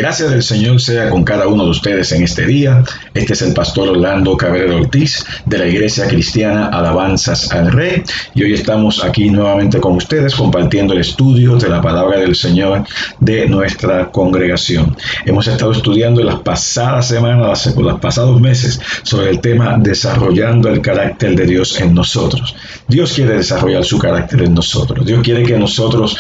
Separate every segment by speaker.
Speaker 1: La gracia del Señor sea con cada uno de ustedes en este día. Este es el pastor Orlando Cabrera Ortiz de la Iglesia Cristiana Alabanzas al Rey. Y hoy estamos aquí nuevamente con ustedes compartiendo el estudio de la palabra del Señor de nuestra congregación. Hemos estado estudiando en las pasadas semanas, los pasados meses, sobre el tema desarrollando el carácter de Dios en nosotros. Dios quiere desarrollar su carácter en nosotros. Dios quiere que nosotros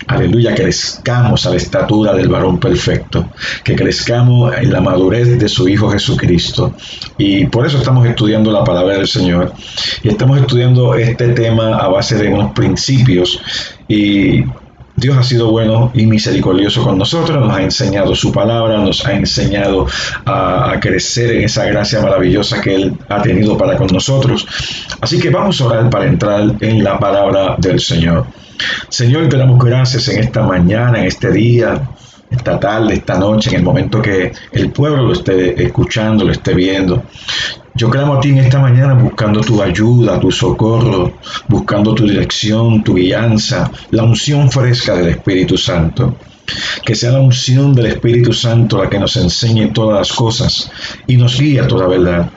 Speaker 1: aleluya, crezcamos a la estatura del varón perfecto, que crezcamos en la madurez de su Hijo Jesucristo. Y por eso estamos estudiando la palabra del Señor. Y estamos estudiando este tema a base de unos principios. Y Dios ha sido bueno y misericordioso con nosotros, nos ha enseñado su palabra, nos ha enseñado a crecer en esa gracia maravillosa que Él ha tenido para con nosotros. Así que vamos a orar para entrar en la palabra del Señor. Señor, te damos gracias en esta mañana, en este día, esta tarde, esta noche, en el momento que el pueblo lo esté escuchando, lo esté viendo. Yo clamo a ti en esta mañana buscando tu ayuda, tu socorro, buscando tu dirección, tu guianza, la unción fresca del Espíritu Santo. Que sea la unción del Espíritu Santo la que nos enseñe todas las cosas y nos guíe a toda verdad.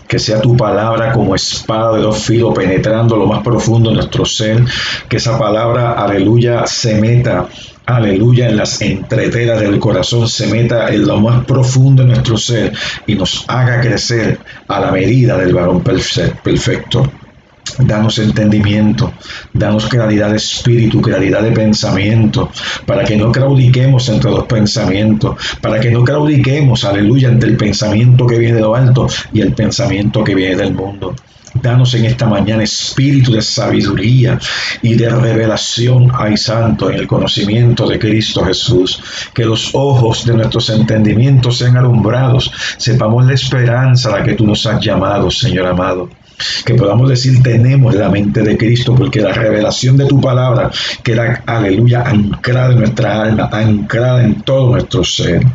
Speaker 1: Que sea tu palabra como espada de dos filos penetrando lo más profundo de nuestro ser. Que esa palabra, aleluya, se meta, aleluya, en las entreteras del corazón, se meta en lo más profundo de nuestro ser y nos haga crecer a la medida del varón perfecto. Danos entendimiento, danos claridad de espíritu, claridad de pensamiento, para que no claudiquemos entre los pensamientos, para que no claudiquemos, aleluya, entre el pensamiento que viene de lo alto y el pensamiento que viene del mundo. Danos en esta mañana espíritu de sabiduría y de revelación, ay santo, en el conocimiento de Cristo Jesús. Que los ojos de nuestros entendimientos sean alumbrados, sepamos la esperanza a la que tú nos has llamado, Señor amado. Que podamos decir, tenemos la mente de Cristo, porque la revelación de tu palabra queda, aleluya, anclada en nuestra alma, anclada en todo nuestro ser.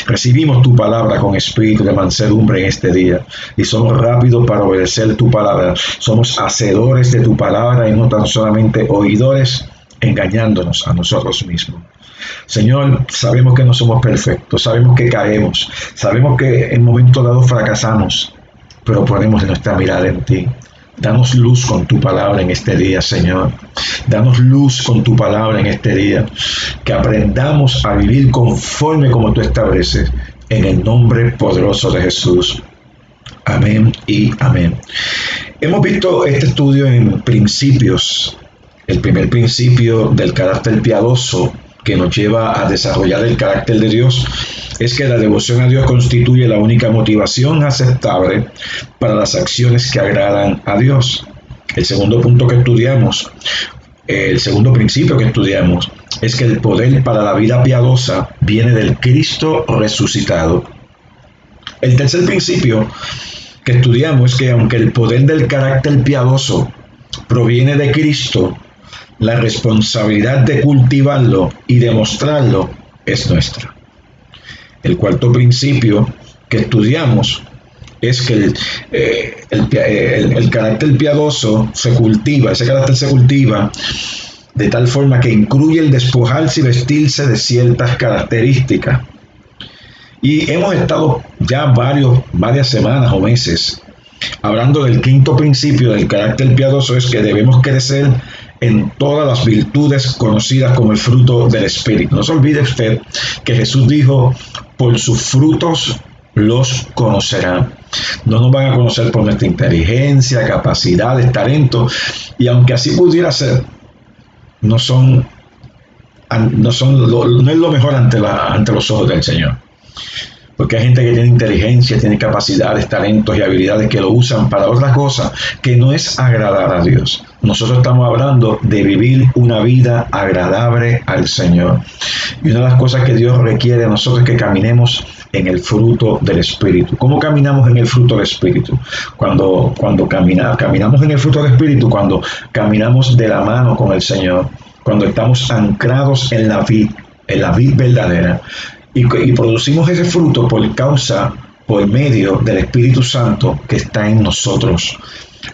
Speaker 1: Recibimos tu palabra con espíritu de mansedumbre en este día y somos rápidos para obedecer tu palabra. Somos hacedores de tu palabra y no tan solamente oidores, engañándonos a nosotros mismos. Señor, sabemos que no somos perfectos, sabemos que caemos, sabemos que en momentos dados fracasamos, pero ponemos nuestra mirada en ti. Danos luz con tu palabra en este día, Señor. Danos luz con tu palabra en este día. Que aprendamos a vivir conforme como tú estableces, en el nombre poderoso de Jesús. Amén y amén. Hemos visto este estudio en principios. El primer principio del carácter piadoso que nos lleva a desarrollar el carácter de Dios es que la devoción a Dios constituye la única motivación aceptable para las acciones que agradan a Dios. El segundo punto que estudiamos, el segundo principio que estudiamos, es que el poder para la vida piadosa viene del Cristo resucitado. El tercer principio que estudiamos es que aunque el poder del carácter piadoso proviene de Cristo, la responsabilidad de cultivarlo y demostrarlo es nuestra. El cuarto principio que estudiamos es que el carácter piadoso se cultiva, ese carácter se cultiva de tal forma que incluye el despojarse y vestirse de ciertas características. Y hemos estado ya varias semanas o meses hablando del quinto principio del carácter piadoso, es que debemos crecer en todas las virtudes conocidas como el fruto del Espíritu. No se olvide usted que Jesús dijo, por sus frutos los conocerán. No nos van a conocer por nuestra inteligencia, capacidades, talentos, y aunque así pudiera ser, no es lo mejor ante los ojos del Señor. Porque hay gente que tiene inteligencia, tiene capacidades, talentos y habilidades que lo usan para otra cosa que no es agradar a Dios. Nosotros estamos hablando de vivir una vida agradable al Señor. Y una de las cosas que Dios requiere de nosotros es que caminemos en el fruto del Espíritu. ¿Cómo caminamos en el fruto del Espíritu? Cuando caminamos en el fruto del Espíritu, cuando caminamos de la mano con el Señor, cuando estamos anclados en la vid verdadera. Y producimos ese fruto por medio del Espíritu Santo que está en nosotros.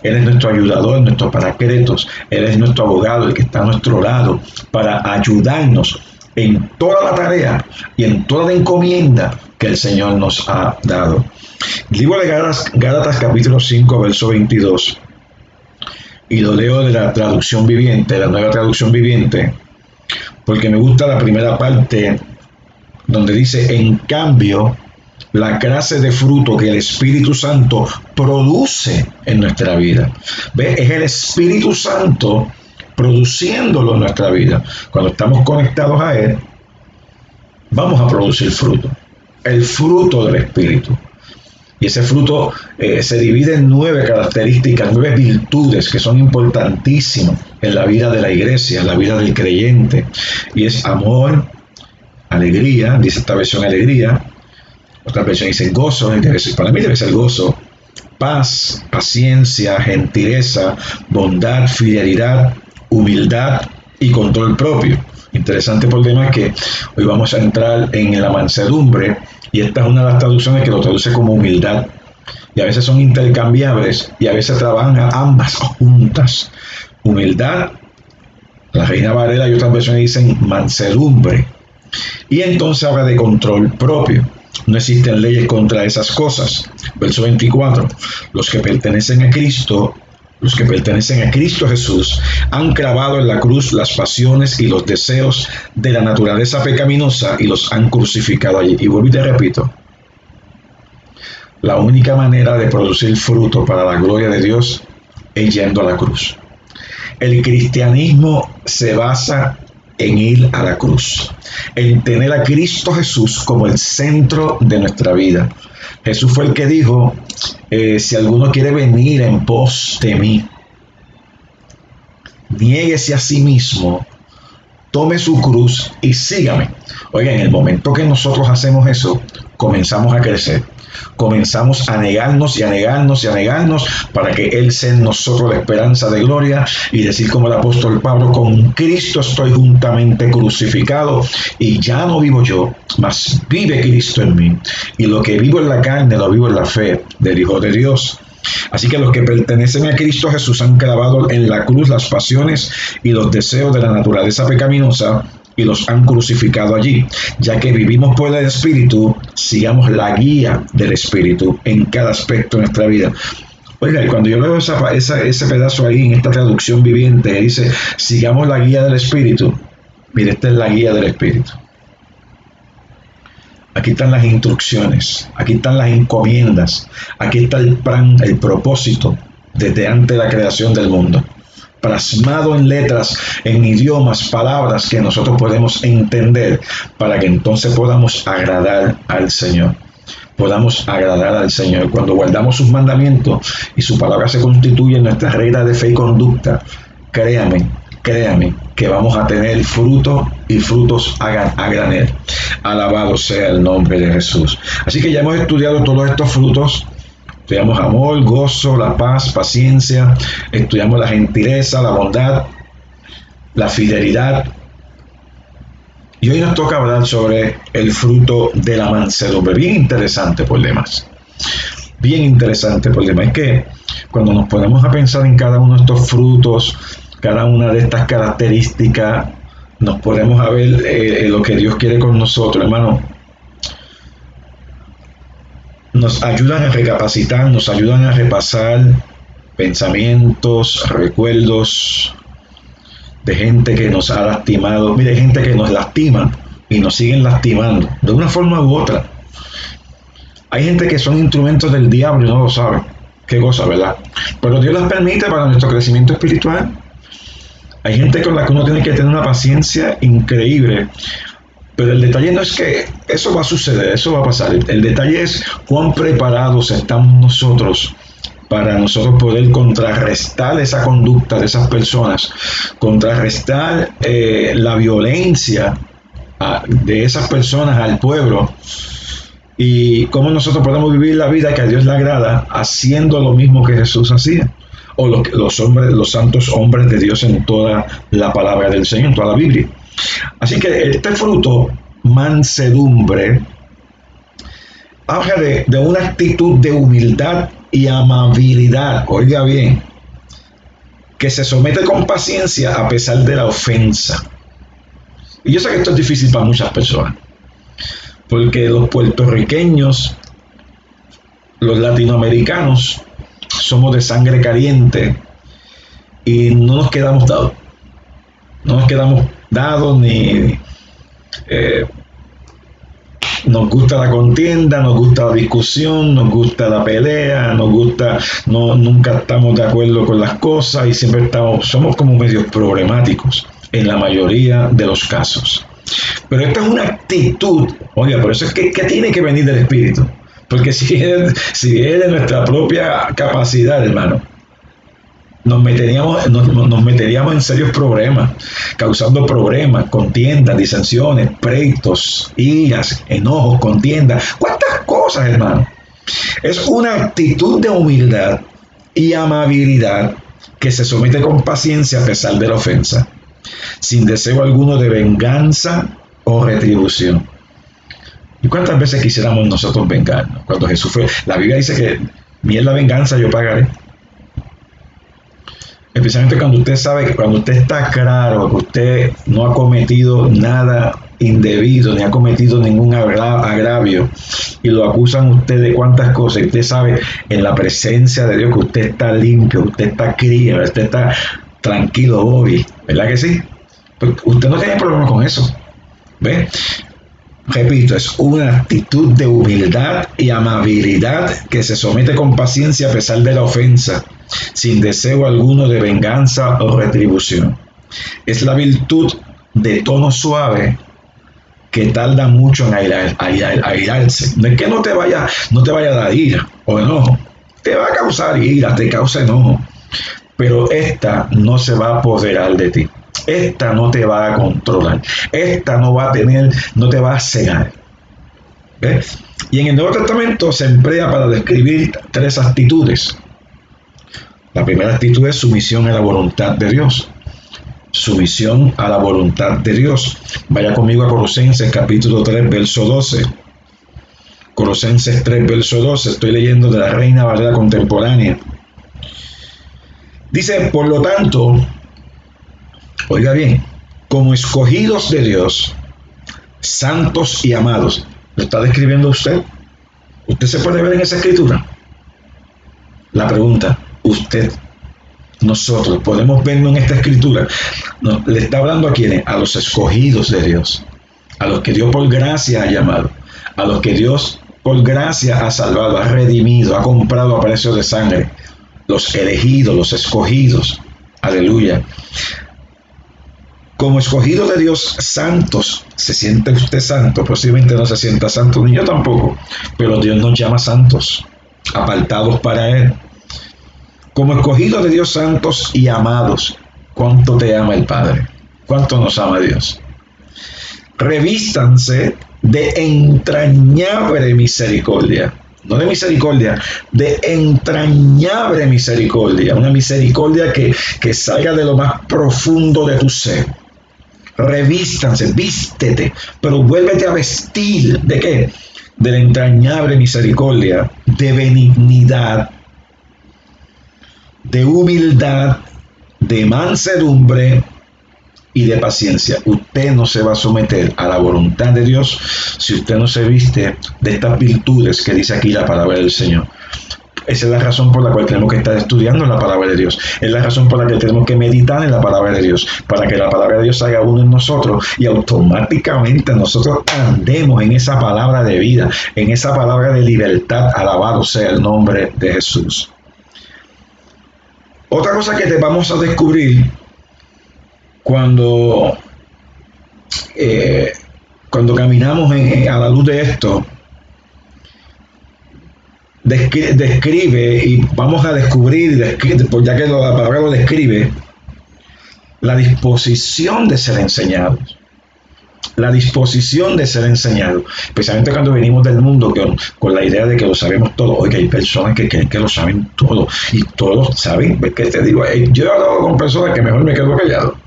Speaker 1: Él es nuestro ayudador, nuestro paracletos. Él es nuestro abogado, el que está a nuestro lado para ayudarnos en toda la tarea y en toda la encomienda que el Señor nos ha dado. El libro de Gálatas capítulo 5, verso 22, y lo leo de la traducción viviente, la nueva traducción viviente, porque me gusta la primera parte donde dice: en cambio, la clase de fruto que el Espíritu Santo produce en nuestra vida. ¿Ve? Es el Espíritu Santo produciéndolo en nuestra vida. Cuando estamos conectados a Él, vamos a producir fruto. El fruto del Espíritu. Y ese fruto se divide en 9 características, 9 virtudes que son importantísimas en la vida de la iglesia, en la vida del creyente. Y es amor, alegría, dice esta versión alegría, otra versión dice gozo, para mí debe ser gozo, paz, paciencia, gentileza, bondad, fidelidad, humildad y control propio. Interesante por demás que hoy vamos a entrar en la mansedumbre, y esta es una de las traducciones que lo traduce como humildad, y a veces son intercambiables y a veces trabajan ambas juntas. Humildad, la Reina Valera y otras versiones dicen mansedumbre, y entonces habla de control propio. No existen leyes contra esas cosas. Verso 24. Los que pertenecen a Cristo Jesús han clavado en la cruz las pasiones y los deseos de la naturaleza pecaminosa y los han crucificado allí. Y vuelvo y te repito, la única manera de producir fruto para la gloria de Dios es yendo a la cruz. El cristianismo se basa en ir a la cruz, en tener a Cristo Jesús como el centro de nuestra vida. Jesús fue el que dijo, si alguno quiere venir en pos de mí, niéguese a sí mismo, tome su cruz y sígame. Oiga, en el momento que nosotros hacemos eso, comenzamos a crecer. Comenzamos a negarnos y a negarnos y a negarnos para que Él sea en nosotros la esperanza de gloria y decir como el apóstol Pablo, con Cristo estoy juntamente crucificado y ya no vivo yo, mas vive Cristo en mí. Y lo que vivo en la carne lo vivo en la fe del Hijo de Dios. Así que los que pertenecen a Cristo Jesús han clavado en la cruz las pasiones y los deseos de la naturaleza pecaminosa y los han crucificado allí. Ya que vivimos por el Espíritu, sigamos la guía del Espíritu en cada aspecto de nuestra vida. Oiga, y cuando yo leo ese pedazo ahí en esta traducción viviente, dice, sigamos la guía del Espíritu. Mire, esta es la guía del Espíritu. Aquí están las instrucciones, aquí están las encomiendas, aquí está el plan, el propósito desde antes de la creación del mundo, plasmado en letras, en idiomas, palabras que nosotros podemos entender para que entonces podamos agradar al Señor. Podamos agradar al Señor. Cuando guardamos sus mandamientos y su palabra se constituye en nuestra regla de fe y conducta, créame que vamos a tener fruto y frutos a granel. Alabado sea el nombre de Jesús. Así que ya hemos estudiado todos estos frutos. Estudiamos amor, gozo, la paz, paciencia. Estudiamos la gentileza, la bondad, la fidelidad. Y hoy nos toca hablar sobre el fruto de la mansedumbre. Bien interesante por demás. Bien interesante por demás. Es que cuando nos ponemos a pensar en cada uno de estos frutos, cada una de estas características, nos podemos a ver lo que Dios quiere con nosotros, hermano. Nos ayudan a recapacitar, nos ayudan a repasar pensamientos, recuerdos de gente que nos ha lastimado. Mire, hay gente que nos lastima y nos siguen lastimando de una forma u otra. Hay gente que son instrumentos del diablo y no lo saben. Qué cosa, ¿verdad? Pero Dios las permite para nuestro crecimiento espiritual. Hay gente con la que uno tiene que tener una paciencia increíble. Pero el detalle no es que eso va a suceder, eso va a pasar. El detalle es cuán preparados estamos nosotros para nosotros poder contrarrestar esa conducta de esas personas, contrarrestar la violencia de esas personas al pueblo, y cómo nosotros podemos vivir la vida que a Dios le agrada haciendo lo mismo que Jesús hacía, o los santos hombres de Dios en toda la palabra del Señor, en toda la Biblia. Así que este fruto, mansedumbre, habla de una actitud de humildad y amabilidad, oiga bien, que se somete con paciencia a pesar de la ofensa. Y yo sé que esto es difícil para muchas personas, porque los puertorriqueños, los latinoamericanos, somos de sangre caliente y no nos quedamos dados. No nos quedamos dados ni... nos gusta la contienda, nos gusta la discusión, nos gusta la pelea, nos gusta, no, nunca estamos de acuerdo con las cosas y siempre somos como medios problemáticos en la mayoría de los casos. Pero esta es una actitud, oiga, por eso es que tiene que venir del Espíritu, porque si es de nuestra propia capacidad, hermano, nos meteríamos en serios problemas, causando problemas, contiendas, disensiones, pleitos, iras, enojos, contiendas. ¿Cuántas cosas, hermano? Es una actitud de humildad y amabilidad que se somete con paciencia a pesar de la ofensa, sin deseo alguno de venganza o retribución. ¿Y cuántas veces quisiéramos nosotros vengarnos? Cuando Jesús fue, la Biblia dice que mi es la venganza, yo pagaré. Especialmente cuando usted sabe que cuando usted está claro que usted no ha cometido nada indebido, ni ha cometido ningún agravio, y lo acusan usted de cuántas cosas, y usted sabe en la presencia de Dios que usted está limpio, que usted está clean, usted está tranquilo hoy, ¿verdad que sí? Pues usted no tiene problema con eso, ¿ve? Repito, es una actitud de humildad y amabilidad que se somete con paciencia a pesar de la ofensa, sin deseo alguno de venganza o retribución. Es la virtud de tono suave que tarda mucho en airarse. No es que no te vaya a dar ira o enojo, te va a causar ira, te causa enojo, pero esta no se va a apoderar de ti. Esta no te va a controlar. Esta no te va a cegar. ¿Ves? Y en el Nuevo Testamento se emplea para describir tres actitudes. La primera actitud es sumisión a la voluntad de Dios. Sumisión a la voluntad de Dios. Vaya conmigo a Colosenses capítulo 3, verso 12. Colosenses 3, verso 12. Estoy leyendo de la Reina Valera contemporánea. Dice, por lo tanto, oiga bien, como escogidos de Dios, santos y amados. ¿Lo está describiendo usted? ¿Usted se puede ver en esa escritura? La pregunta, usted, nosotros, ¿podemos vernos en esta escritura? No, le está hablando a quiénes, a los escogidos de Dios, a los que Dios por gracia ha llamado, a los que Dios por gracia ha salvado, ha redimido, ha comprado a precio de sangre, los elegidos, los escogidos. Aleluya. Como escogidos de Dios, santos. ¿Se siente usted santo? Posiblemente no se sienta santo, ni yo tampoco, pero Dios nos llama santos, apartados para Él. Como escogidos de Dios, santos y amados. ¿Cuánto te ama el Padre? ¿Cuánto nos ama Dios? Revístanse de entrañable misericordia. No de misericordia, de entrañable misericordia. Una misericordia que salga de lo más profundo de tu ser. Revístanse, vístete, pero vuélvete a vestir. ¿De qué? De la entrañable misericordia, de benignidad, de humildad, de mansedumbre y de paciencia. Usted no se va a someter a la voluntad de Dios si usted no se viste de estas virtudes que dice aquí la palabra del Señor. Esa es la razón por la cual tenemos que estar estudiando la palabra de Dios. Es la razón por la que tenemos que meditar en la palabra de Dios, para que la palabra de Dios haga uno en nosotros y automáticamente nosotros andemos en esa palabra de vida, en esa palabra de libertad. Alabado sea el nombre de Jesús. Otra cosa que te vamos a descubrir cuando caminamos a la luz de esto, describe y vamos a descubrir, ya que la palabra lo describe, la disposición de ser enseñados. La disposición de ser enseñados, especialmente cuando venimos del mundo con la idea de que lo sabemos todo. Oye, hay personas que creen que lo saben todo y todos saben. ¿Ves qué te digo? Yo he hablado con personas que mejor me quedo callado.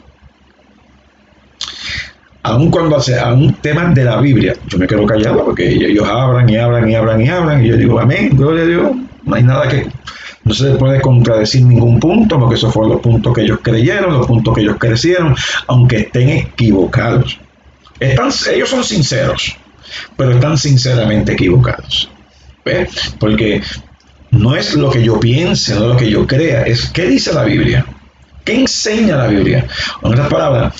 Speaker 1: Aun cuando aún temas de la Biblia, yo me quedo callado porque ellos hablan y hablan y hablan y hablan y yo digo, amén, gloria a Dios. No hay nada no se puede contradecir ningún punto, porque esos fueron los puntos que ellos creyeron, los puntos que ellos crecieron, aunque estén equivocados. Ellos son sinceros, pero están sinceramente equivocados. ¿Ve? Porque no es lo que yo piense, no es lo que yo crea, es qué dice la Biblia, qué enseña la Biblia. En otras palabras,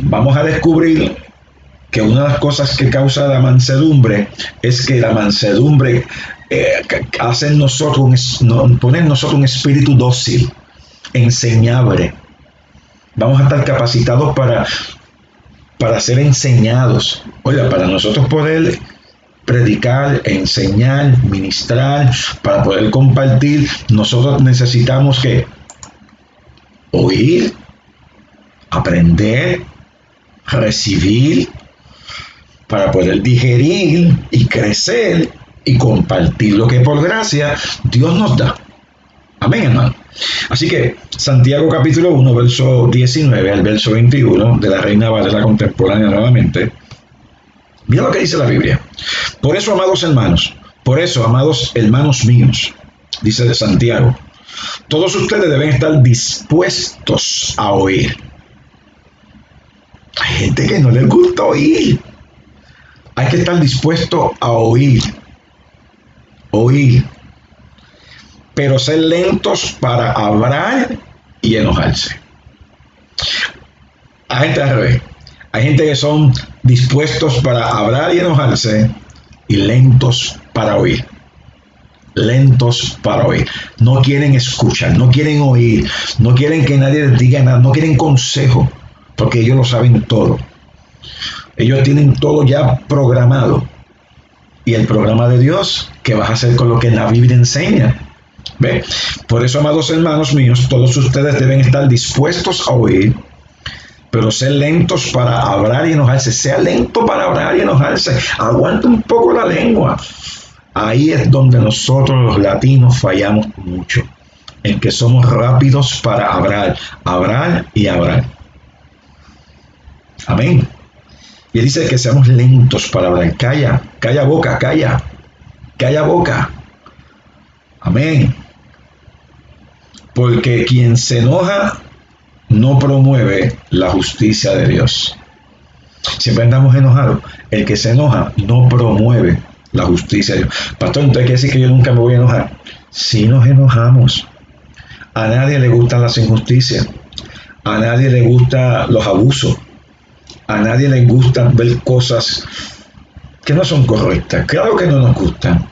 Speaker 1: vamos a descubrir que una de las cosas que causa la mansedumbre es que la mansedumbre hace en nosotros pone en nosotros un espíritu dócil, enseñable. Vamos a estar capacitados para ser enseñados. Oiga, para nosotros poder predicar, enseñar, ministrar, para poder compartir, nosotros necesitamos que oír, aprender, recibir, para poder digerir y crecer y compartir lo que por gracia Dios nos da. Amén, hermano. Así que Santiago capítulo 1, verso 19 al verso 21 de la Reina Valera contemporánea nuevamente. Mira lo que dice la Biblia. Por eso, amados hermanos míos, dice Santiago, todos ustedes deben estar dispuestos a oír. Hay gente que no les gusta oír. Hay que estar dispuesto a oír. Pero ser lentos para hablar y enojarse. Hay gente al revés. Hay gente que son dispuestos para hablar y enojarse y lentos para oír. No quieren escuchar, no quieren oír, no quieren que nadie les diga nada, no quieren consejo, porque ellos lo saben todo. Ellos tienen todo ya programado. Y el programa de Dios, ¿qué vas a hacer con lo que la Biblia enseña? ¿Ve? Por eso, amados hermanos míos, todos ustedes deben estar dispuestos a oír, pero ser lentos para hablar y enojarse. Sea lento para hablar y enojarse. Aguanta un poco la lengua. Ahí es donde nosotros los latinos fallamos mucho, en que somos rápidos para hablar y hablar. Amén. Y él dice que seamos lentos para hablar. Calla boca. Amén. Porque quien se enoja no promueve la justicia de Dios. Siempre andamos enojados. El que se enoja no promueve la justicia de Dios. Pastor, ¿entonces quiere decir que yo nunca me voy a enojar? Sí, nos enojamos. A nadie le gustan las injusticias. A nadie le gustan los abusos. A nadie le gusta ver cosas que no son correctas. Claro que no nos gustan.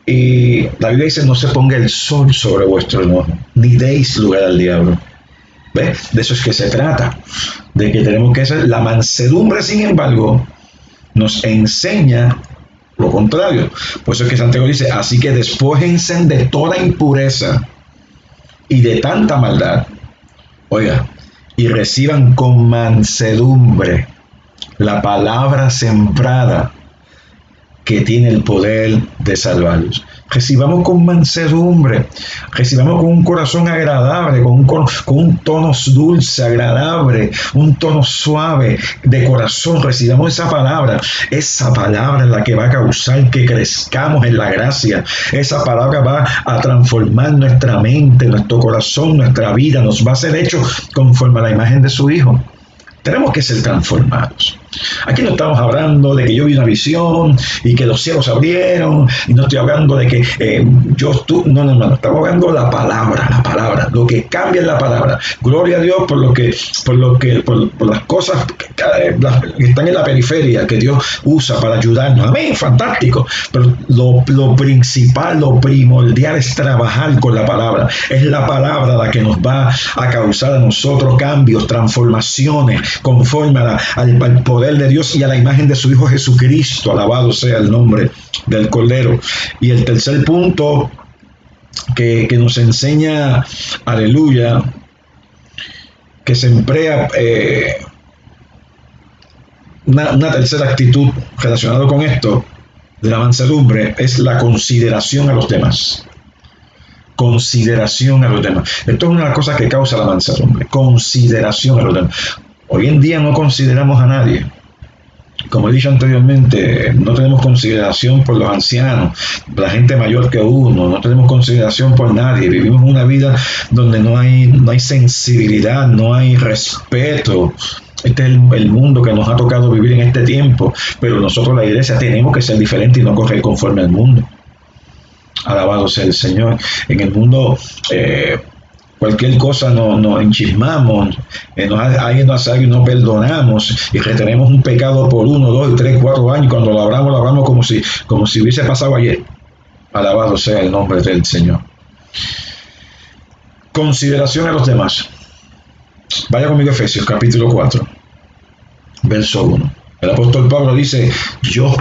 Speaker 1: Y la Biblia dice, no se ponga el sol sobre vuestro enojo, ni deis lugar al diablo. ¿Ves? De eso es que se trata. De que tenemos que hacer. La mansedumbre, sin embargo, nos enseña lo contrario. Por eso es que Santiago dice, así que despójense de toda impureza y de tanta maldad. Oiga, y reciban con mansedumbre la palabra sembrada que tiene el poder de salvarlos. Recibamos con mansedumbre, recibamos con un corazón agradable, con un tono dulce, agradable, un tono suave de corazón. Recibamos esa palabra es la que va a causar que crezcamos en la gracia. Esa palabra va a transformar nuestra mente, nuestro corazón, nuestra vida, nos va a ser hecho conforme a la imagen de su Hijo. Tenemos que ser transformados. Aquí no estamos hablando de que yo vi una visión y que los cielos se abrieron, y no estoy hablando de que no, estamos hablando de la palabra, lo que cambia es la palabra. Gloria a Dios por las cosas que están en la periferia que Dios usa para ayudarnos. Amén, fantástico. Pero lo principal, lo primordial es trabajar con la palabra. Es la palabra la que nos va a causar a nosotros cambios, transformaciones, conforme al poder de Dios y a la imagen de su Hijo Jesucristo. Alabado sea el nombre del Cordero. Y el tercer punto que nos enseña, aleluya, que se emplea una tercera actitud relacionada con esto de la mansedumbre, es la consideración a los demás. Consideración a los demás. Esto es una de las cosas que causa la mansedumbre. Consideración a los demás. Hoy en día no consideramos a nadie. Como he dicho anteriormente, no tenemos consideración por los ancianos, la gente mayor que uno, no tenemos consideración por nadie. Vivimos una vida donde no hay sensibilidad, no hay respeto. Este es el mundo que nos ha tocado vivir en este tiempo, pero nosotros, la iglesia, tenemos que ser diferentes y no correr conforme al mundo. Alabado sea el Señor. En el mundo, cualquier cosa nos enchismamos, alguien nos hace algo y no perdonamos y retenemos un pecado por 1, 2, 3, 4 años. Cuando lo hablamos como si hubiese pasado ayer. Alabado sea el nombre del Señor. Consideración a los demás. Vaya conmigo a Efesios capítulo 4, verso 1. El apóstol Pablo dice: yo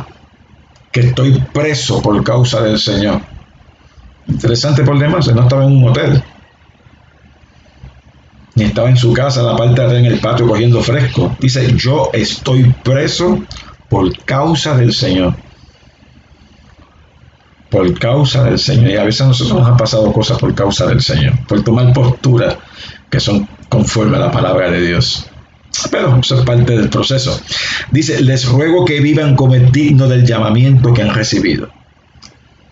Speaker 1: que estoy preso por causa del Señor. Interesante por demás, él no estaba en un hotel, ni estaba en su casa, en la parte de atrás en el patio cogiendo fresco. Dice: yo estoy preso por causa del Señor. Por causa del Señor. Y a veces a nosotros nos han pasado cosas por causa del Señor, por tomar posturas que son conforme a la palabra de Dios. Pero eso es parte del proceso. Dice: les ruego que vivan como es digno del llamamiento que han recibido.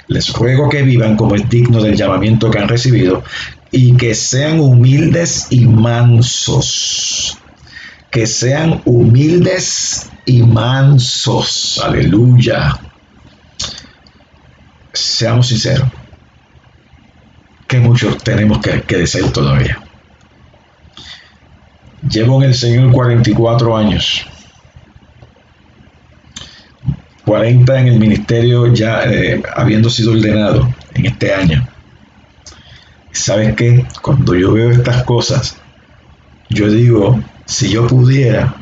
Speaker 1: Les ruego que vivan como es digno del llamamiento que han recibido y que sean humildes y mansos. Que sean humildes y mansos. Aleluya. Seamos sinceros. Que muchos tenemos que decir todavía. Llevo en el Señor 44 años. 40 en el ministerio, ya habiendo sido ordenado en este año. ¿Sabes qué? Cuando yo veo estas cosas, yo digo: si yo pudiera,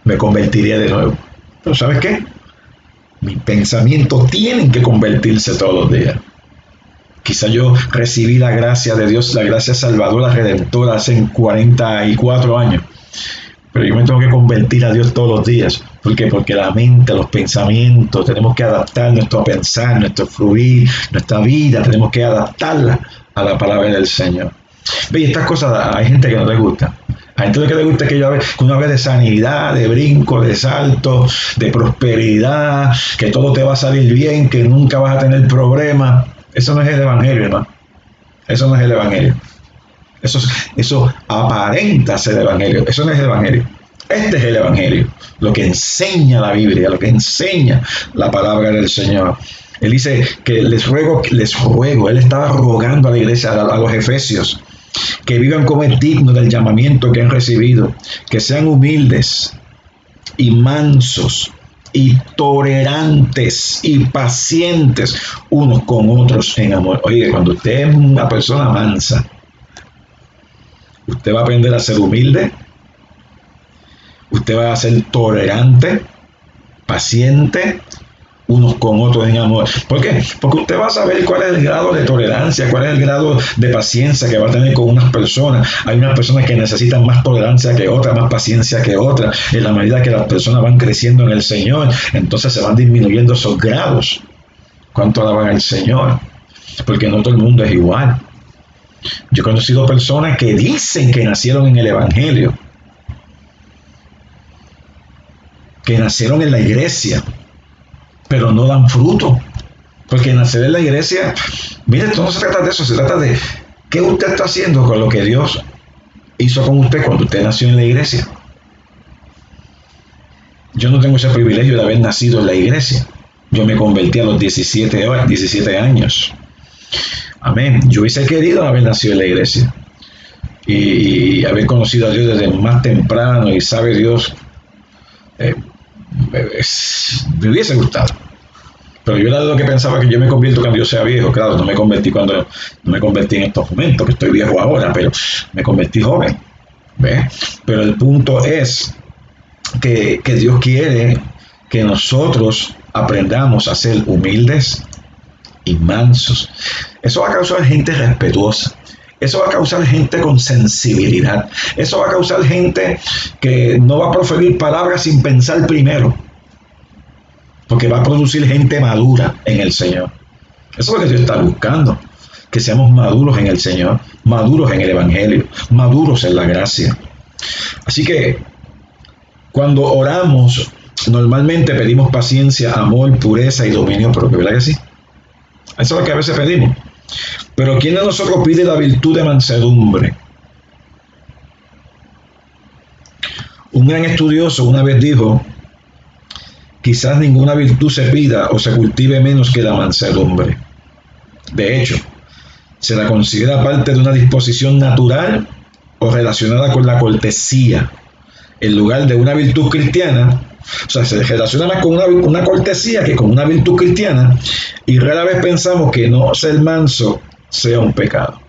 Speaker 1: me convertiría de nuevo. Pero ¿sabes qué? Mis pensamientos tienen que convertirse todos los días. Quizá yo recibí la gracia de Dios, la gracia salvadora, redentora, hace 44 años. Pero yo me tengo que convertir a Dios todos los días. ¿Por qué? Porque la mente, los pensamientos, tenemos que adaptar nuestro pensar, nuestro fluir, nuestra vida, tenemos que adaptarla a la palabra del Señor. Ve, y estas cosas hay gente que no le gusta. Hay gente que le gusta que uno hable de sanidad, de brinco, de salto, de prosperidad, que todo te va a salir bien, que nunca vas a tener problemas. Eso no es el evangelio, hermano. Eso no es el evangelio. Eso aparenta ser el evangelio. Eso no es el evangelio. Este es el evangelio. Lo que enseña la Biblia, lo que enseña la palabra del Señor. Él dice que les ruego. Él estaba rogando a la iglesia, a los efesios, que vivan como es digno del llamamiento que han recibido, que sean humildes y mansos y tolerantes y pacientes unos con otros en amor. Oye, cuando usted es una persona mansa, usted va a aprender a ser humilde, usted va a ser tolerante, paciente, unos con otros en amor. ¿Por qué? Porque usted va a saber cuál es el grado de tolerancia, cuál es el grado de paciencia que va a tener con unas personas. Hay unas personas que necesitan más tolerancia que otras, más paciencia que otras. En la medida que las personas van creciendo en el Señor, entonces se van disminuyendo esos grados. ¿Cuánto alaban al Señor? Porque no todo el mundo es igual. Yo he conocido personas que dicen que nacieron en el Evangelio, que nacieron en la iglesia, pero no dan fruto. Porque nacer en la iglesia, mire, esto no se trata de eso, se trata de qué usted está haciendo con lo que Dios hizo con usted cuando usted nació en la iglesia. Yo no tengo ese privilegio de haber nacido en la iglesia. Yo me convertí a los 17 años. Amén. Yo hubiese querido haber nacido en la iglesia y haber conocido a Dios desde más temprano, y sabe Dios, me hubiese gustado. Pero yo era de lo que pensaba que yo me convierto cuando yo sea viejo. Claro, no me convertí en estos momentos, que estoy viejo ahora, pero me convertí joven. ¿Ve? Pero el punto es que Dios quiere que nosotros aprendamos a ser humildes y mansos. Eso va a causar gente respetuosa. Eso va a causar gente con sensibilidad. Eso va a causar gente que no va a proferir palabras sin pensar primero, porque va a producir gente madura en el Señor. Eso es lo que Dios está buscando, que seamos maduros en el Señor, maduros en el Evangelio, maduros en la gracia. Así que Cuando oramos, normalmente pedimos paciencia, amor, pureza y dominio propio, ¿verdad que sí? Eso es lo que a veces pedimos. Pero ¿quién de nosotros pide la virtud de mansedumbre? Un gran estudioso una vez dijo, quizás ninguna virtud se pida o se cultive menos que la mansedumbre. De hecho, se la considera parte de una disposición natural o relacionada con la cortesía, en lugar de una virtud cristiana. O sea, se relaciona más con una cortesía que con una virtud cristiana, y rara vez pensamos que no ser manso sea un pecado.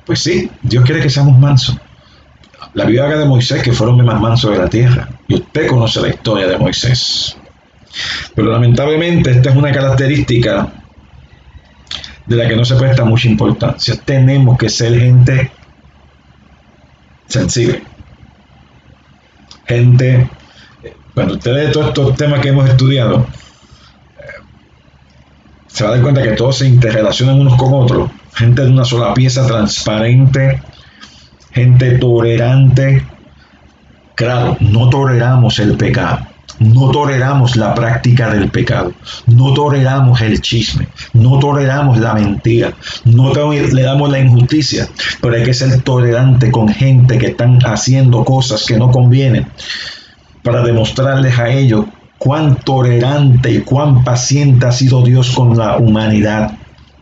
Speaker 1: Pues sí, Dios quiere que seamos mansos. La Biblia habla de Moisés, que fue el hombre más manso de la tierra, y usted conoce la historia de Moisés. Pero lamentablemente esta es una característica de la que no se presta mucha importancia. Tenemos que ser gente sensible. Gente, cuando usted lee todos estos temas que hemos estudiado, se va a dar cuenta que todos se interrelacionan unos con otros. Gente de una sola pieza, transparente, gente tolerante. Claro, no toleramos el pecado, no toleramos la práctica del pecado, no toleramos el chisme, no toleramos la mentira, no le damos la injusticia, pero hay que ser tolerante con gente que están haciendo cosas que no convienen, para demostrarles a ellos cuán tolerante y cuán paciente ha sido Dios con la humanidad.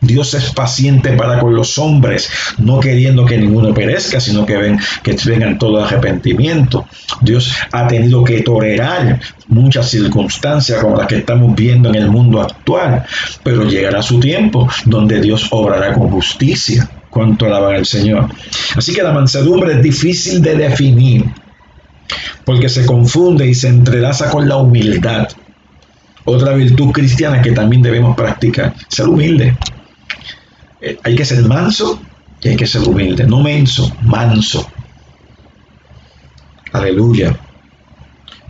Speaker 1: Dios es paciente para con los hombres, no queriendo que ninguno perezca, sino que vengan todo arrepentimiento. Dios ha tenido que tolerar muchas circunstancias como las que estamos viendo en el mundo actual, pero llegará su tiempo donde Dios obrará con justicia. Cuánto alaban al Señor. Así que la mansedumbre es difícil de definir, porque se confunde y se entrelaza con la humildad. Otra virtud cristiana que también debemos practicar, ser humilde. Hay que ser manso y hay que ser humilde, no menso, manso. Aleluya.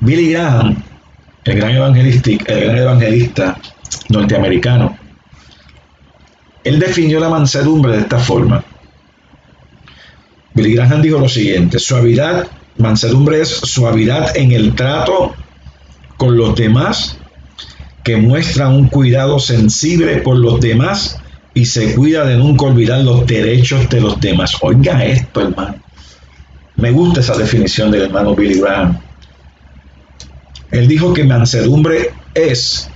Speaker 1: Billy Graham, el gran evangelista norteamericano, él definió la mansedumbre de esta forma. Billy Graham dijo lo siguiente: mansedumbre es suavidad en el trato con los demás, que muestra un cuidado sensible por los demás y se cuida de nunca olvidar los derechos de los demás. Oiga esto, hermano. Me gusta esa definición del hermano Billy Graham. Él dijo que mansedumbre es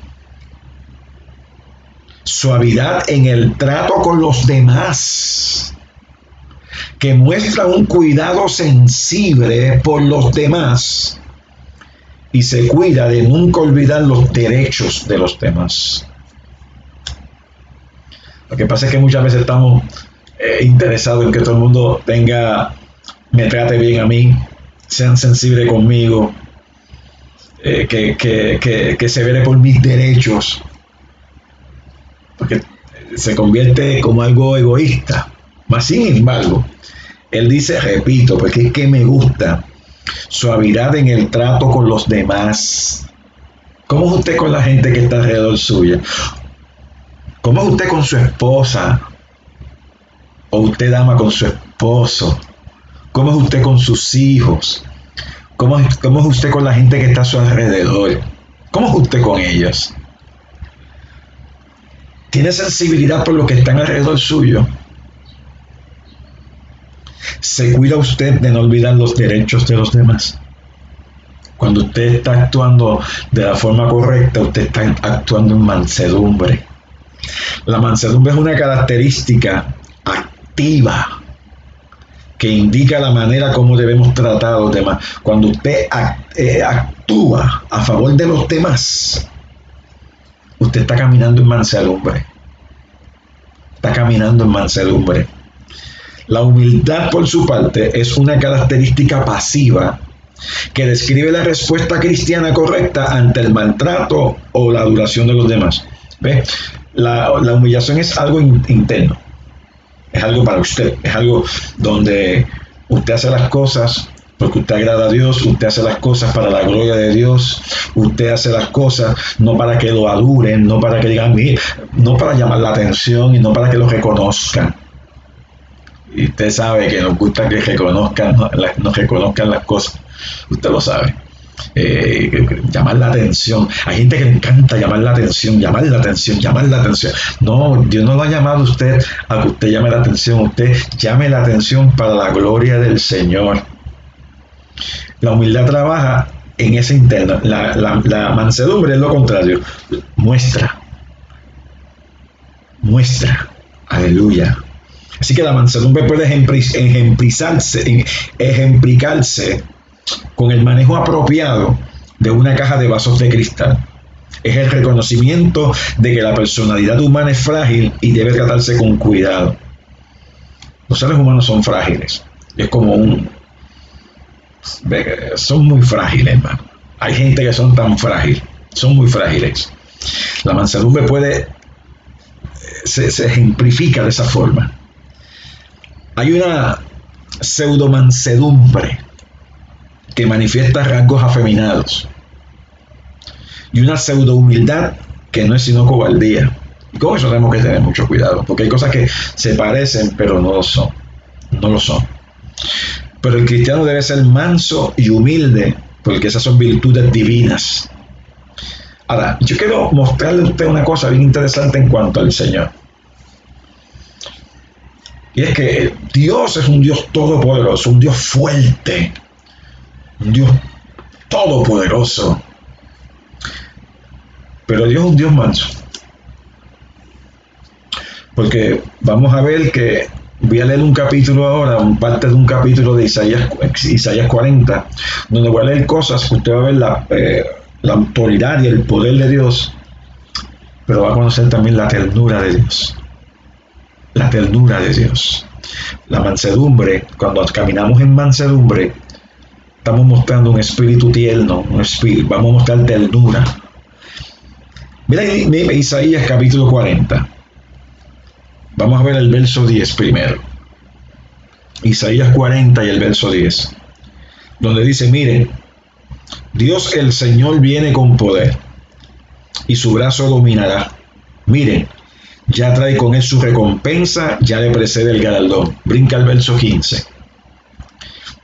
Speaker 1: suavidad en el trato con los demás, que muestra un cuidado sensible por los demás y se cuida de nunca olvidar los derechos de los demás. Lo que pasa es que muchas veces estamos interesados en que todo el mundo me trate bien a mí, sean sensibles conmigo, que se vele por mis derechos, porque se convierte como algo egoísta. Mas sin embargo, él dice, repito, porque es que me gusta, suavidad en el trato con los demás. ¿Cómo es usted con la gente que está alrededor suya? ¿Cómo es usted con su esposa? ¿O usted ama con su esposo? ¿Cómo es usted con sus hijos? ¿Cómo es usted con la gente que está a su alrededor? ¿Cómo es usted con ellos? ¿Tiene sensibilidad por lo que están alrededor suyo? ¿Se cuida usted de no olvidar los derechos de los demás? Cuando usted está actuando de la forma correcta, usted está actuando en mansedumbre. La mansedumbre es una característica activa que indica la manera como debemos tratar a los demás. Cuando usted actúa a favor de los demás, usted está caminando en mansedumbre. Está caminando en mansedumbre. La humildad, por su parte, es una característica pasiva que describe la respuesta cristiana correcta ante el maltrato o la adoración de los demás. ¿Ve? La humillación es algo interno, es algo para usted, es algo donde usted hace las cosas porque usted agrada a Dios, usted hace las cosas para la gloria de Dios, usted hace las cosas no para que lo adoren, no para que digan, no para llamar la atención y no para que lo reconozcan. Y usted sabe que nos gusta que nos reconozcan las cosas. Usted lo sabe. Llamar la atención. Hay gente que le encanta llamar la atención, llamar la atención, llamar la atención. No, Dios no lo ha llamado a usted a que usted llame la atención. Usted llame la atención para la gloria del Señor. La humildad trabaja en esa interna. La mansedumbre es lo contrario. Muestra. Aleluya. Así que la mansedumbre puede ejemplificarse con el manejo apropiado de una caja de vasos de cristal. Es el reconocimiento de que la personalidad humana es frágil y debe tratarse con cuidado. Los seres humanos son frágiles. Es como son muy frágiles, hermano. Hay gente que son tan frágiles, son muy frágiles. La mansedumbre se ejemplifica de esa forma. Hay una pseudomansedumbre que manifiesta rasgos afeminados y una pseudo humildad que no es sino cobardía. Y con eso tenemos que tener mucho cuidado, porque hay cosas que se parecen pero no lo son. Pero el cristiano debe ser manso y humilde, porque esas son virtudes divinas. Ahora, yo quiero mostrarle a usted una cosa bien interesante en cuanto al Señor. Y es que Dios es un Dios todopoderoso, un Dios fuerte, un Dios todopoderoso. Pero Dios es un Dios manso. Porque vamos a ver que voy a leer un capítulo ahora, parte de un capítulo de Isaías 40, donde voy a leer cosas que usted va a ver la autoridad y el poder de Dios, pero va a conocer también la ternura de Dios. La ternura de Dios. La mansedumbre, cuando caminamos en mansedumbre, estamos mostrando un espíritu tierno, vamos a mostrar ternura. Mira Isaías capítulo 40. Vamos a ver el verso 10 primero. Isaías 40 y el verso 10. Donde dice, miren, Dios el Señor viene con poder y su brazo dominará. Miren, ya trae con él su recompensa, ya le precede el galardón. Brinca el verso 15.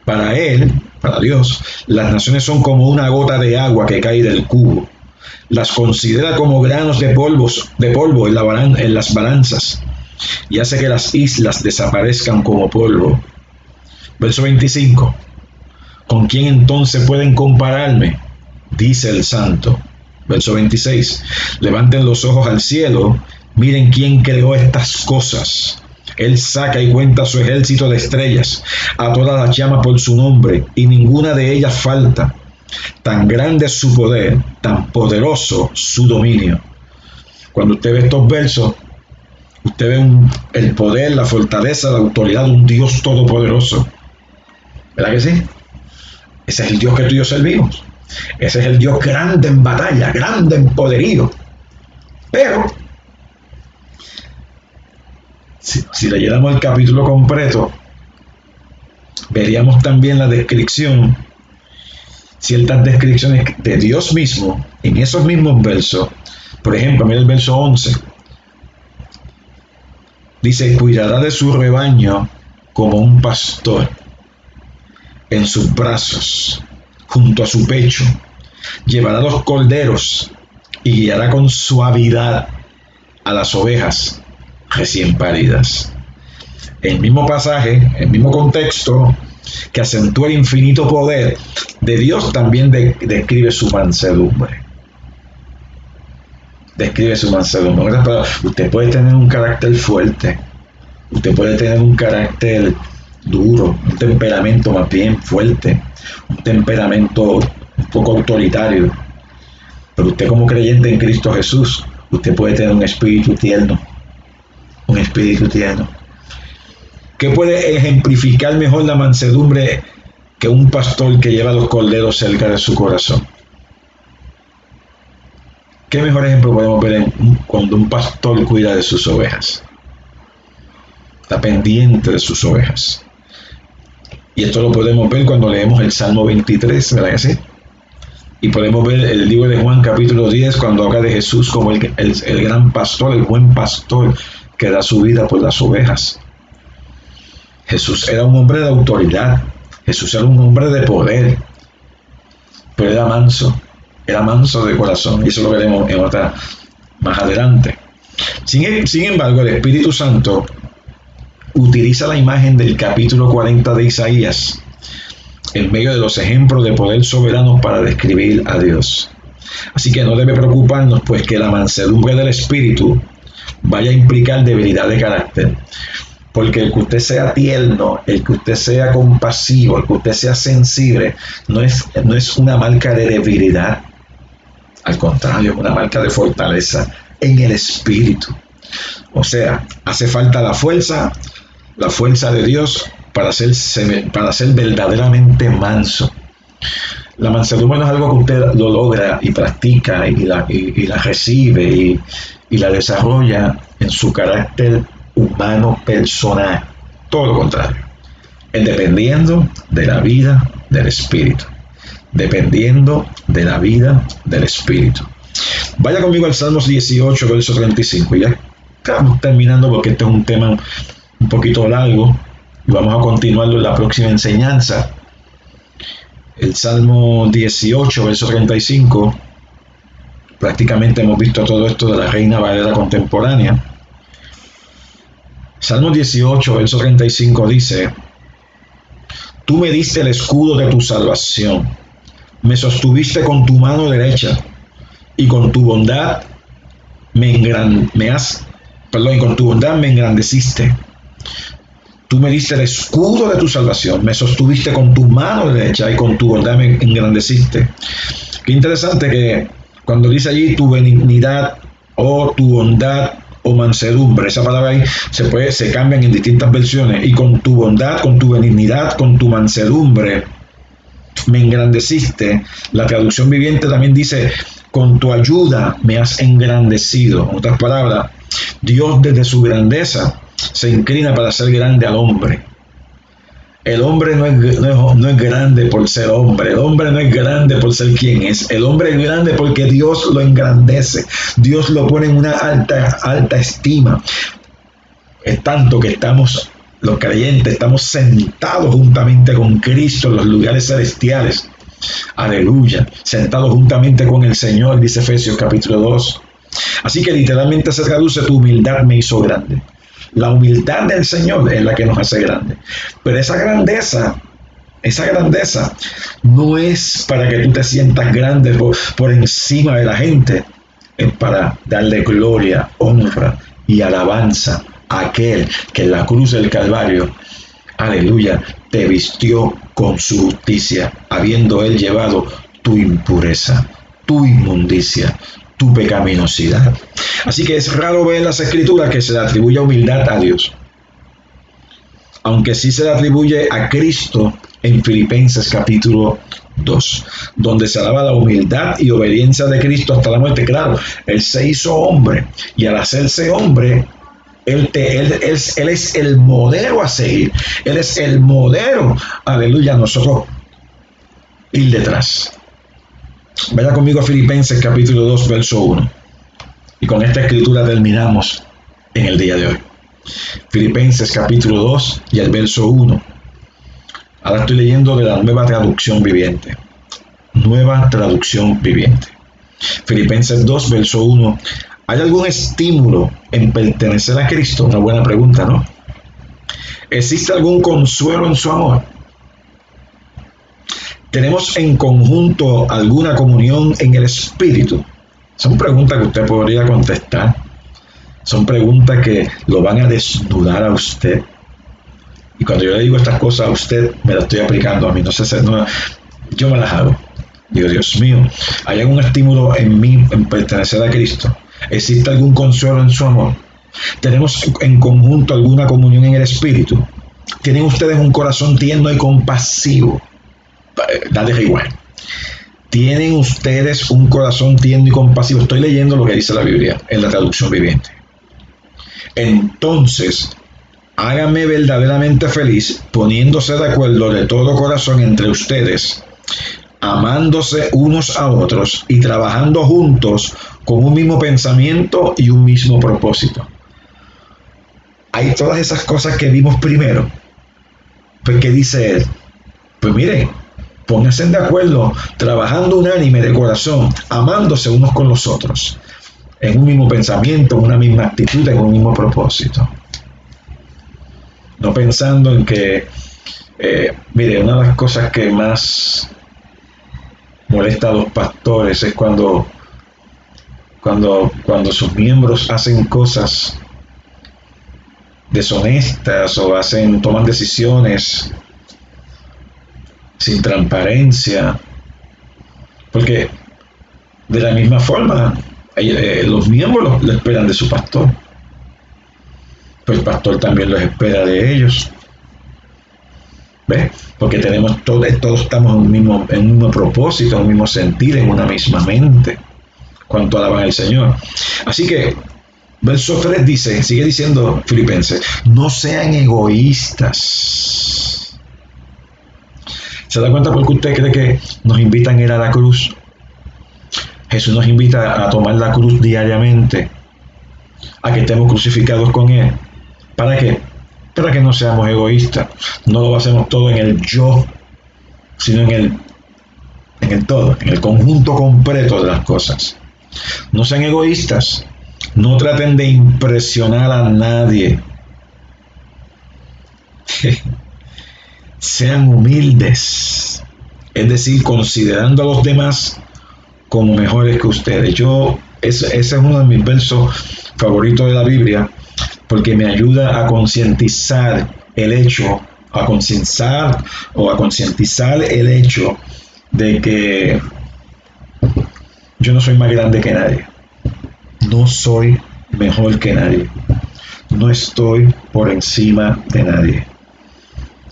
Speaker 1: Para él, para Dios, las naciones son como una gota de agua que cae del cubo. Las considera como granos de polvo en las balanzas y hace que las islas desaparezcan como polvo. Verso 25. ¿Con quién entonces pueden compararme? Dice el Santo. Verso 26. Levanten los ojos al cielo, miren quién creó estas cosas. Él saca y cuenta su ejército de estrellas, a todas las llama por su nombre, y ninguna de ellas falta. Tan grande es su poder, tan poderoso su dominio. Cuando usted ve estos versos, usted ve el poder, la fortaleza, la autoridad de un Dios todopoderoso. ¿Verdad que sí? Ese es el Dios que tú y yo servimos. Ese es el Dios grande en batalla, grande en poderío. Pero si leyéramos el capítulo completo, veríamos también la descripción, ciertas descripciones de Dios mismo en esos mismos versos. Por ejemplo, mira el verso 11. Dice, cuidará de su rebaño como un pastor, en sus brazos, junto a su pecho, llevará los corderos y guiará con suavidad a las ovejas recién paridas. El mismo pasaje, el mismo contexto que acentúa el infinito poder de Dios, también describe su mansedumbre. Describe su mansedumbre. Usted puede tener un carácter fuerte, usted puede tener un carácter duro, un temperamento más bien fuerte, un temperamento un poco autoritario, pero usted como creyente en Cristo Jesús, usted puede tener un espíritu tierno. Un espíritu tierno. ¿Qué puede ejemplificar mejor la mansedumbre que un pastor que lleva los corderos cerca de su corazón? ¿Qué mejor ejemplo podemos ver cuando un pastor cuida de sus ovejas? Está pendiente de sus ovejas. Y esto lo podemos ver cuando leemos el Salmo 23, ¿verdad que sí? Y podemos ver el libro de Juan capítulo 10 cuando habla de Jesús como el gran pastor, el buen pastor que da su vida por las ovejas. Jesús era un hombre de autoridad, Jesús era un hombre de poder, pero era manso de corazón, y eso lo veremos en otra más adelante. Sin embargo, el Espíritu Santo utiliza la imagen del capítulo 40 de Isaías en medio de los ejemplos de poder soberano para describir a Dios. Así que no debe preocuparnos, pues, que la mansedumbre del Espíritu vaya a implicar debilidad de carácter, porque el que usted sea tierno, el que usted sea compasivo, el que usted sea sensible, no es una marca de debilidad, al contrario, es una marca de fortaleza en el Espíritu. O sea, hace falta la fuerza de Dios para ser verdaderamente manso. La mansedumbre no es algo que usted lo logra y practica y la recibe y la desarrolla en su carácter humano personal. Todo lo contrario. Es dependiendo de la vida del Espíritu. Dependiendo de la vida del Espíritu. Vaya conmigo al Salmos 18, verso 35. Ya estamos terminando porque este es un tema un poquito largo y vamos a continuarlo en la próxima enseñanza. El Salmo 18, verso 35, prácticamente hemos visto todo esto de la Reina Valera contemporánea. Salmo 18, verso 35 dice: Tú me diste el escudo de tu salvación, me sostuviste con tu mano derecha, y con tu bondad con tu bondad me engrandeciste. Tú me diste el escudo de tu salvación, me sostuviste con tu mano derecha y con tu bondad me engrandeciste. Qué interesante que cuando dice allí tu benignidad o tu bondad o mansedumbre, esa palabra ahí se cambian en distintas versiones, y con tu bondad, con tu benignidad, con tu mansedumbre me engrandeciste. La traducción viviente también dice: con tu ayuda me has engrandecido. En otras palabras, Dios desde su grandeza se inclina para hacer grande al hombre. El hombre no es grande por ser hombre, el hombre no es grande por ser quien es, el hombre es grande porque Dios lo engrandece, Dios lo pone en una alta estima. Es tanto que los creyentes estamos sentados juntamente con Cristo en los lugares celestiales. Aleluya, sentados juntamente con el Señor, dice Efesios capítulo 2. Así que literalmente se traduce: tu humildad me hizo grande. La humildad del Señor es la que nos hace grande. Pero esa grandeza no es para que tú te sientas grande por encima de la gente. Es para darle gloria, honra y alabanza a aquel que en la cruz del Calvario, aleluya, te vistió con su justicia, habiendo él llevado tu impureza, tu inmundicia, tu pecaminosidad. Así que es raro ver en las Escrituras que se le atribuye humildad a Dios, aunque sí se le atribuye a Cristo en Filipenses capítulo 2, donde se alaba la humildad y obediencia de Cristo hasta la muerte. Claro, él se hizo hombre, y al hacerse hombre, él es el modelo a seguir. Él es el modelo, aleluya, nosotros ir detrás. Vaya conmigo a Filipenses capítulo 2, verso 1. Y con esta escritura terminamos en el día de hoy. Filipenses capítulo 2 y el verso 1. Ahora estoy leyendo de la nueva traducción viviente. Nueva traducción viviente. Filipenses 2, verso 1. ¿Hay algún estímulo en pertenecer a Cristo? Una buena pregunta, ¿no? ¿Existe algún consuelo en su amor? ¿Tenemos en conjunto alguna comunión en el Espíritu? Son preguntas que usted podría contestar. Son preguntas que lo van a desnudar a usted. Y cuando yo le digo estas cosas a usted, me las estoy aplicando a mí. Yo me las hago. Digo, Dios mío, ¿hay algún estímulo en mí en pertenecer a Cristo? ¿Existe algún consuelo en su amor? ¿Tenemos en conjunto alguna comunión en el Espíritu? ¿Tienen ustedes un corazón tierno y compasivo? Dale igual. ¿Tienen ustedes un corazón tierno y compasivo? Estoy leyendo lo que dice la Biblia en la traducción viviente. Entonces, háganme verdaderamente feliz poniéndose de acuerdo de todo corazón entre ustedes, amándose unos a otros y trabajando juntos con un mismo pensamiento y un mismo propósito. Hay todas esas cosas que vimos primero. Pues, ¿qué dice él? Pues miren, Pónganse de acuerdo, trabajando unánime de corazón, amándose unos con los otros, en un mismo pensamiento, en una misma actitud, en un mismo propósito. No pensando en que, mire, una de las cosas que más molesta a los pastores es cuando sus miembros hacen cosas deshonestas o toman decisiones sin transparencia, porque de la misma forma los miembros lo esperan de su pastor, pues el pastor también los espera de ellos. ¿Ves? Porque todos estamos en un mismo propósito, en un mismo sentir, en una misma mente, cuanto alaban al Señor. Así que verso 3 dice, sigue diciendo Filipenses, no sean egoístas. ¿Se da cuenta por qué usted cree que nos invitan a ir a la cruz? Jesús nos invita a tomar la cruz diariamente, a que estemos crucificados con Él. ¿Para qué? Para que no seamos egoístas. No lo hacemos todo en el yo, sino en el todo, en el conjunto completo de las cosas. No sean egoístas. No traten de impresionar a nadie. Sean humildes. Es decir, considerando a los demás como mejores que ustedes. Ese es uno de mis versos favoritos de la Biblia, porque me ayuda a concientizar el hecho, a concientizar el hecho de que yo no soy más grande que nadie. No soy mejor que nadie. No estoy por encima de nadie.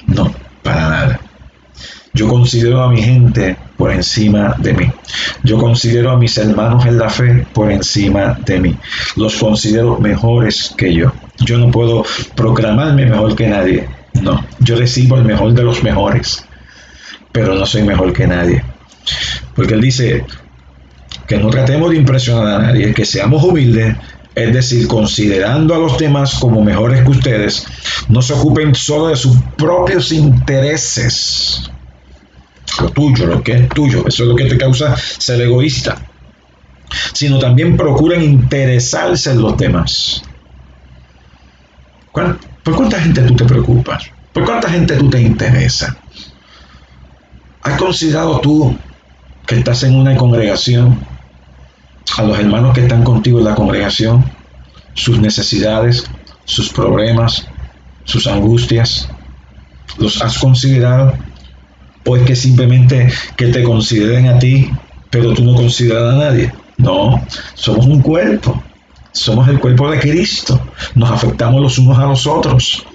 Speaker 1: No, para nada. Yo considero a mi gente por encima de mí. Yo considero a mis hermanos en la fe por encima de mí. Los considero mejores que yo. Yo no puedo proclamarme mejor que nadie. No, yo recibo el mejor de los mejores, pero no soy mejor que nadie. Porque Él dice que no tratemos de impresionar a nadie, que seamos humildes, es decir, considerando a los demás como mejores que ustedes, no se ocupen solo de sus propios intereses. Lo tuyo, lo que es tuyo, eso es lo que te causa ser egoísta, sino también procuren interesarse en los demás. ¿Por cuánta gente tú te preocupas? ¿Por cuánta gente tú te interesas? ¿Has considerado tú que estás en una congregación, a los hermanos que están contigo en la congregación, sus necesidades, sus problemas, sus angustias? ¿Los has considerado? ¿O es que simplemente que te consideren a ti, pero tú no consideras a nadie? No, somos un cuerpo. Somos el cuerpo de Cristo. Nos afectamos los unos a los otros.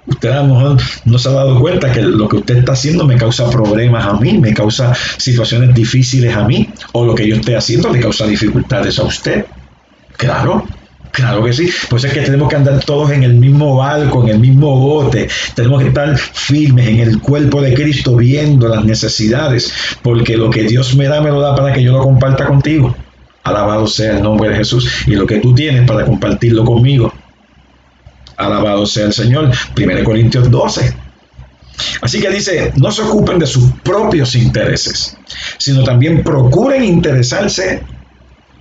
Speaker 1: Usted a lo mejor no se ha dado cuenta que lo que usted está haciendo me causa problemas a mí, me causa situaciones difíciles a mí, o lo que yo esté haciendo le causa dificultades a usted. Claro que sí. Pues es que tenemos que andar todos en el mismo barco, en el mismo bote. Tenemos que estar firmes en el cuerpo de Cristo, viendo las necesidades, porque lo que Dios me lo da para que yo lo comparta contigo. Alabado sea el nombre de Jesús. Y lo que tú tienes para compartirlo conmigo. Alabado sea el Señor. 1 Corintios 12. Así que dice, no se ocupen de sus propios intereses, sino también procuren interesarse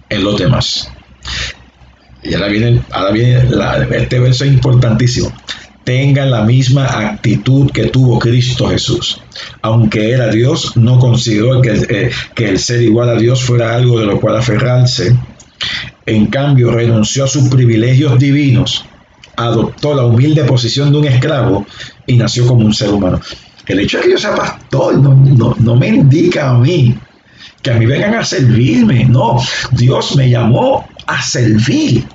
Speaker 1: en los demás. Y ahora viene este verso es importantísimo. Tengan la misma actitud que tuvo Cristo Jesús. Aunque era Dios, no consideró que el ser igual a Dios fuera algo de lo cual aferrarse. En cambio, renunció a sus privilegios divinos, adoptó la humilde posición de un esclavo y nació como un ser humano. El hecho de que yo sea pastor no me indica a mí que a mí vengan a servirme. No, Dios me llamó a servir.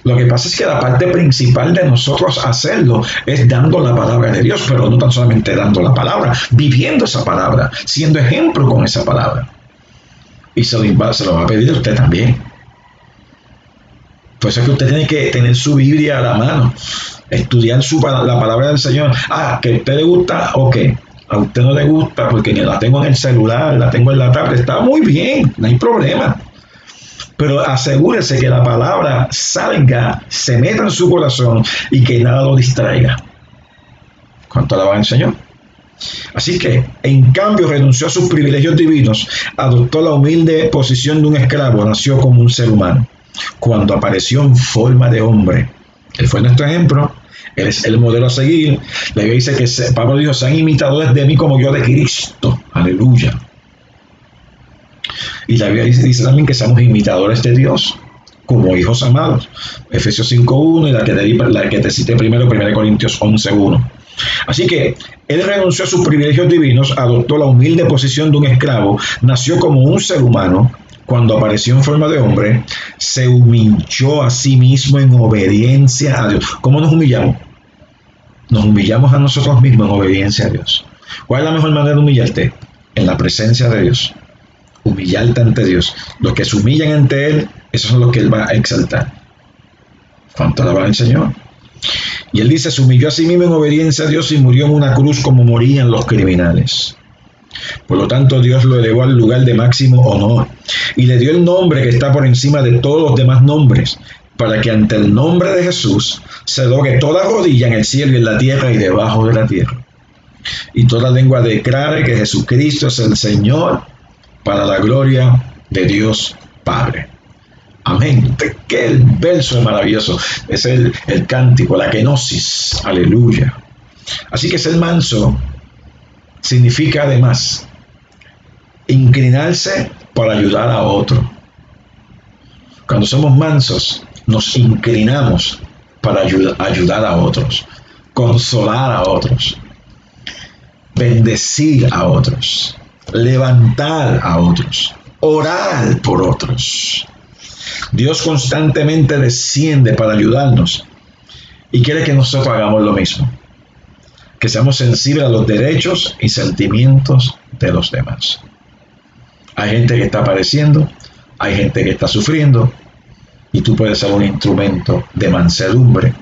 Speaker 1: Lo que pasa es que la parte principal de nosotros hacerlo es dando la palabra de Dios, pero no tan solamente dando la palabra, viviendo esa palabra, siendo ejemplo con esa palabra. Y se lo va a pedir a usted también. Por eso es que usted tiene que tener su Biblia a la mano, estudiar la palabra del Señor. Que a usted le gusta, ok. A usted no le gusta porque la tengo en el celular, la tengo en la tablet, está muy bien, no hay problema. Pero asegúrese que la palabra salga, se meta en su corazón y que nada lo distraiga. ¿Cuánto alaban al Señor? Así que, en cambio, renunció a sus privilegios divinos, adoptó la humilde posición de un esclavo, nació como un ser humano. Cuando apareció en forma de hombre, él fue nuestro ejemplo, él es el modelo a seguir. La Biblia dice que Pablo dijo: sean imitadores de mí como yo de Cristo. Aleluya. Y la Biblia dice también que seamos imitadores de Dios, como hijos amados. Efesios 5:1 y la que te cité primero, 1 Corintios 11:1. Así que él renunció a sus privilegios divinos, adoptó la humilde posición de un esclavo, nació como un ser humano. Cuando apareció en forma de hombre, se humilló a sí mismo en obediencia a Dios. ¿Cómo nos humillamos? Nos humillamos a nosotros mismos en obediencia a Dios. ¿Cuál es la mejor manera de humillarte? En la presencia de Dios. Humillarte ante Dios. Los que se humillan ante Él, esos son los que Él va a exaltar. ¿Cuánto alaban al Señor? Y Él dice: se humilló a sí mismo en obediencia a Dios y murió en una cruz como morían los criminales. Por lo tanto, Dios lo elevó al lugar de máximo honor y le dio el nombre que está por encima de todos los demás nombres, para que ante el nombre de Jesús se doble toda rodilla en el cielo y en la tierra y debajo de la tierra, y toda lengua declare que Jesucristo es el Señor, para la gloria de Dios Padre. Amén. Qué verso es maravilloso. Es el cántico, la kenosis. Aleluya. Así que ser manso significa además inclinarse para ayudar a otro. Cuando somos mansos, nos inclinamos para ayudar a otros, consolar a otros, bendecir a otros, levantar a otros, orar por otros. Dios constantemente desciende para ayudarnos y quiere que nosotros hagamos lo mismo, que seamos sensibles a los derechos y sentimientos de los demás. Hay gente que está padeciendo, hay gente que está sufriendo, y tú puedes ser un instrumento de mansedumbre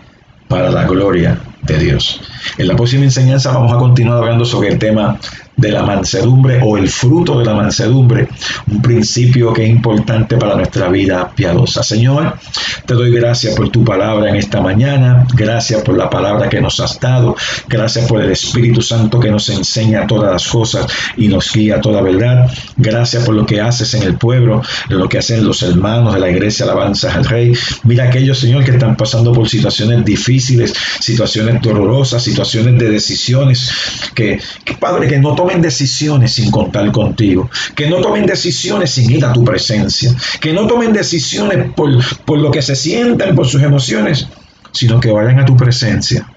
Speaker 1: para la gloria de Dios. En la próxima enseñanza vamos a continuar hablando sobre el tema de la mansedumbre o el fruto de la mansedumbre, un principio que es importante para nuestra vida piadosa. Señor, te doy gracias por tu palabra en esta mañana, gracias por la palabra que nos has dado, gracias por el Espíritu Santo que nos enseña todas las cosas y nos guía a toda verdad, gracias por lo que haces en el pueblo, lo que hacen los hermanos de la iglesia Alabanzas al Rey. Mira a aquellos, Señor, que están pasando por situaciones difíciles, situaciones dolorosas, situaciones de decisiones, que Padre, que no tomen decisiones sin contar contigo, que no tomen decisiones sin ir a tu presencia, que no tomen decisiones por lo que se sientan, por sus emociones, sino que vayan a tu presencia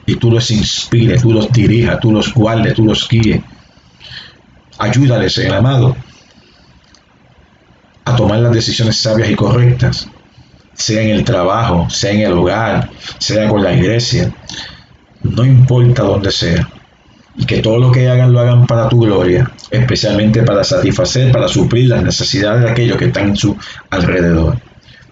Speaker 1: y tú los inspires, tú los dirijas, tú los guardes, tú los guíes. Ayúdales, Señor amado, a tomar las decisiones sabias y correctas, sea en el trabajo, sea en el hogar, sea con la iglesia, no importa dónde sea, y que todo lo que hagan lo hagan para tu gloria, especialmente para satisfacer, para suplir las necesidades de aquellos que están en su alrededor.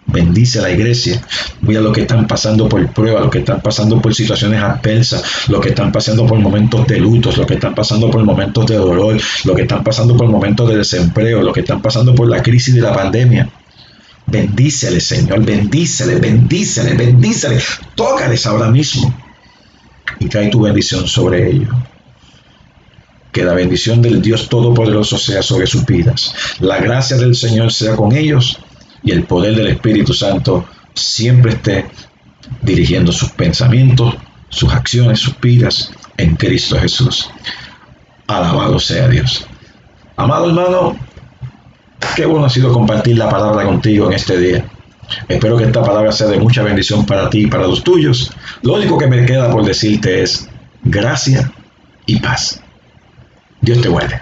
Speaker 1: Bendice a la iglesia. Mira lo que están pasando por pruebas, lo que están pasando por situaciones adversas, lo que están pasando por momentos de lutos, lo que están pasando por momentos de dolor, lo que están pasando por momentos de desempleo, lo que están pasando por la crisis de la pandemia. Bendícele, Señor, bendícele, bendícele, bendícele. Tócales ahora mismo y trae tu bendición sobre ellos. Que la bendición del Dios Todopoderoso sea sobre sus vidas. La gracia del Señor sea con ellos y el poder del Espíritu Santo siempre esté dirigiendo sus pensamientos, sus acciones, sus vidas en Cristo Jesús. Alabado sea Dios. Amado hermano, qué bueno ha sido compartir la palabra contigo en este día. Espero que esta palabra sea de mucha bendición para ti y para los tuyos. Lo único que me queda por decirte es gracia y paz. Dios te guarde.